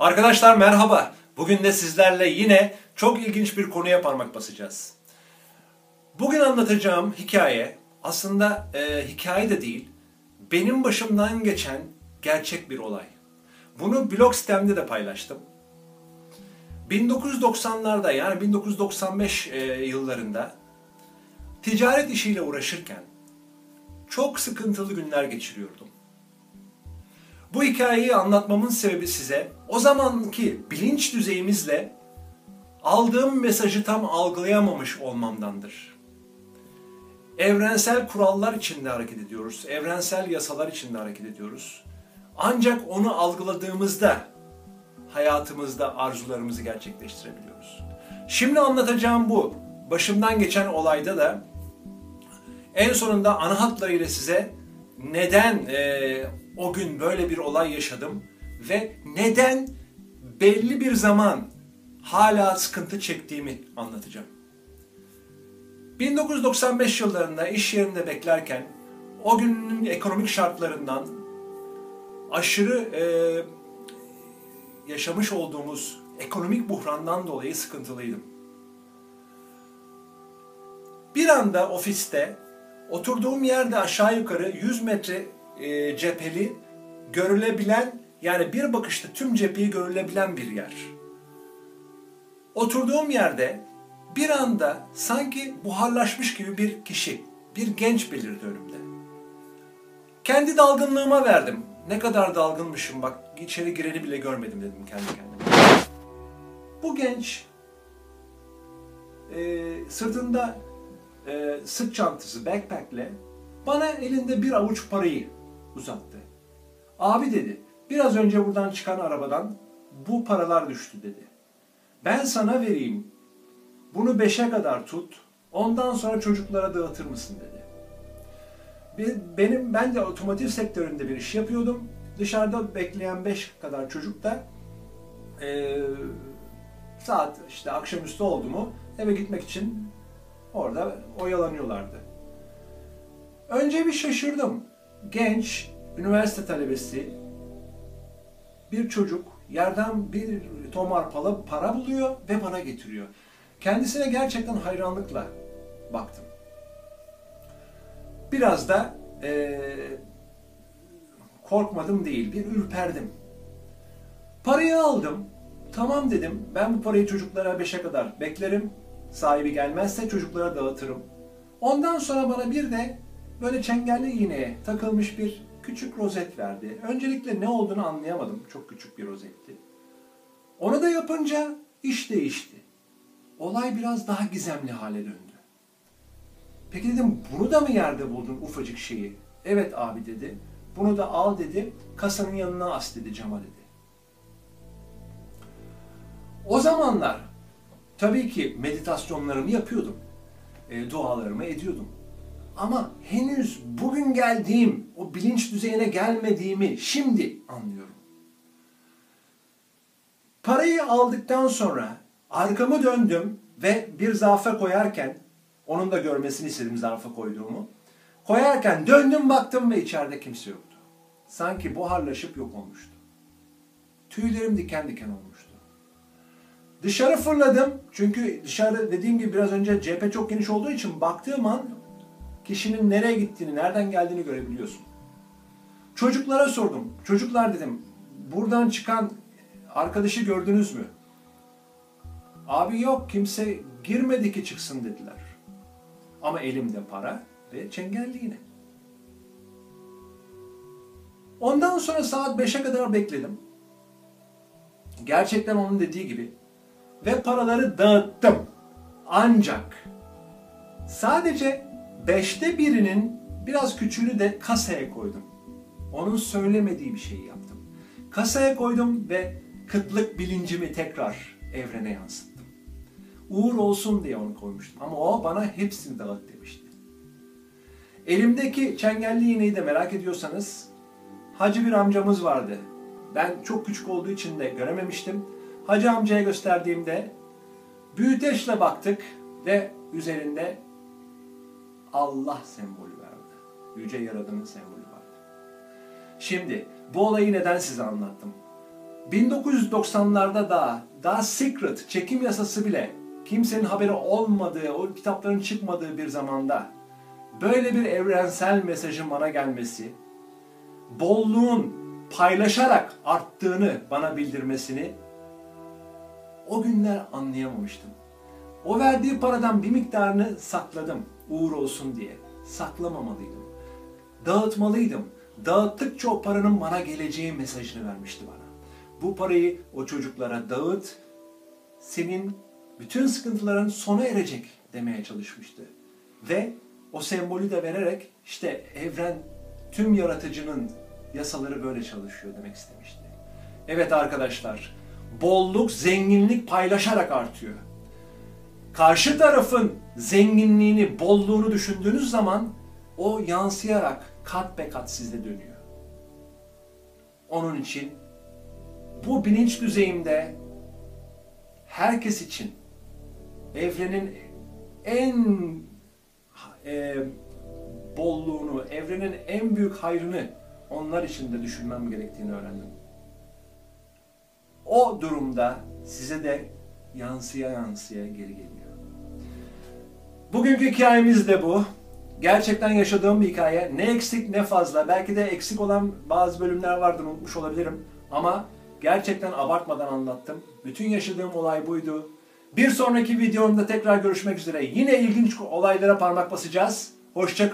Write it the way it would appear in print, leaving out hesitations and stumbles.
Arkadaşlar merhaba. Bugün de sizlerle yine çok ilginç bir konuya parmak basacağız. Bugün anlatacağım hikaye aslında hikaye de değil, benim başımdan geçen gerçek bir olay. Bunu blog sitemde de paylaştım. 1990'larda yani 1995 yıllarında ticaret işiyle uğraşırken çok sıkıntılı günler geçiriyordum. Bu hikayeyi anlatmamın sebebi size o zamanki bilinç düzeyimizle aldığım mesajı tam algılayamamış olmamdandır. Evrensel kurallar içinde hareket ediyoruz, evrensel yasalar içinde hareket ediyoruz. Ancak onu algıladığımızda hayatımızda arzularımızı gerçekleştirebiliyoruz. Şimdi anlatacağım bu başımdan geçen olayda da en sonunda ana hatlarıyla size neden o gün böyle bir olay yaşadım ve neden belli bir zaman hala sıkıntı çektiğimi anlatacağım. 1995 yıllarında iş yerinde beklerken o günün ekonomik şartlarından aşırı yaşamış olduğumuz ekonomik buhrandan dolayı sıkıntılıydım. Bir anda ofiste oturduğum yerde aşağı yukarı 100 metre cepheli görülebilen, yani bir bakışta tüm cepheyi görülebilen bir yer. Oturduğum yerde bir anda sanki buharlaşmış gibi bir kişi, bir genç belirdi önümde. Kendi dalgınlığıma verdim. Ne kadar dalgınmışım, bak içeri gireni bile görmedim dedim kendi kendime. Bu genç sırtında sırt çantası, backpack'le bana elinde bir avuç parayı uzattı. Abi dedi, biraz önce buradan çıkan arabadan bu paralar düştü dedi. Ben sana vereyim. Bunu 5'e kadar tut. Ondan sonra çocuklara dağıtır mısın dedi. Ben de otomotiv sektöründe bir iş yapıyordum. Dışarıda bekleyen 5 kadar çocuk da saat işte akşamüstü oldu mu eve gitmek için orada oyalanıyorlardı. Önce bir şaşırdım. Genç, üniversite talebesi bir çocuk yerden bir tomar para buluyor ve bana getiriyor. Kendisine gerçekten hayranlıkla baktım. Biraz da korkmadım değil, bir ürperdim. Parayı aldım. Tamam dedim, ben bu parayı çocuklara 5'e kadar beklerim. Sahibi gelmezse çocuklara dağıtırım. Ondan sonra bana bir de böyle çengelli iğneye takılmış bir küçük rozet verdi. Öncelikle ne olduğunu anlayamadım. Çok küçük bir rozetti. Onu da yapınca iş değişti. Olay biraz daha gizemli hale döndü. Peki dedim, bunu da mı yerde buldun ufacık şeyi? Evet abi dedi. Bunu da al dedi. Kasanın yanına as dedi, cama dedi. O zamanlar tabii ki meditasyonlarımı yapıyordum. Dualarımı ediyordum. Ama henüz bugün geldiğim, o bilinç düzeyine gelmediğimi şimdi anlıyorum. Parayı aldıktan sonra arkamı döndüm ve bir zarfa koyarken, onun da görmesini istedim zarfa koyduğumu. Koyarken döndüm baktım ve içeride kimse yoktu. Sanki buharlaşıp yok olmuştu. Tüylerim diken diken olmuştu. Dışarı fırladım. Çünkü dışarı dediğim gibi biraz önce cephe çok geniş olduğu için baktığım an kişinin nereye gittiğini, nereden geldiğini görebiliyorsun. Çocuklara sordum. Çocuklar dedim, buradan çıkan arkadaşı gördünüz mü? Abi yok, kimse girmedi ki çıksın dediler. Ama elimde para ve çengelli iğne. Ondan sonra saat 5'e kadar bekledim. Gerçekten onun dediği gibi. Ve paraları dağıttım. Ancak sadece 5'te birinin biraz küçüğünü de kasaya koydum. Onun söylemediği bir şeyi yaptım. Kasaya koydum ve kıtlık bilincimi tekrar evrene yansıttım. Uğur olsun diye onu koymuştum. Ama o bana hepsini dağıt demişti. Elimdeki çengelli iğneyi de merak ediyorsanız, hacı bir amcamız vardı. Ben çok küçük olduğu için de görememiştim. Hacı amcaya gösterdiğimde büyüteçle baktık ve üzerinde Allah sembolü vardı. Yüce Yaradan'ın sembolü vardı. Şimdi bu olayı neden size anlattım? 1990'larda daha secret, çekim yasası bile kimsenin haberi olmadığı, o kitapların çıkmadığı bir zamanda böyle bir evrensel mesajın bana gelmesi, bolluğun paylaşarak arttığını bana bildirmesini o günler anlayamamıştım. O verdiği paradan bir miktarını sakladım uğur olsun diye. Saklamamalıydım. Dağıtmalıydım. Dağıttıkça o paranın bana geleceği mesajını vermişti bana. Bu parayı o çocuklara dağıt, senin bütün sıkıntıların sona erecek demeye çalışmıştı. Ve o sembolü de vererek işte evren, tüm yaratıcının yasaları böyle çalışıyor demek istemişti. Evet arkadaşlar, bolluk, zenginlik paylaşarak artıyor. Karşı tarafın zenginliğini, bolluğunu düşündüğünüz zaman o yansıyarak kat be kat sizde dönüyor. Onun için bu bilinç düzeyimde herkes için evrenin en bolluğunu, evrenin en büyük hayrını onlar için de düşünmem gerektiğini öğrendim. O durumda size de yansıya yansıya geri geliyor. Bugünkü hikayemiz de bu. Gerçekten yaşadığım bir hikaye. Ne eksik ne fazla. Belki de eksik olan bazı bölümler vardır, unutmuş olabilirim. Ama gerçekten abartmadan anlattım. Bütün yaşadığım olay buydu. Bir sonraki videomda tekrar görüşmek üzere. Yine ilginç olaylara parmak basacağız. Hoşça kalın.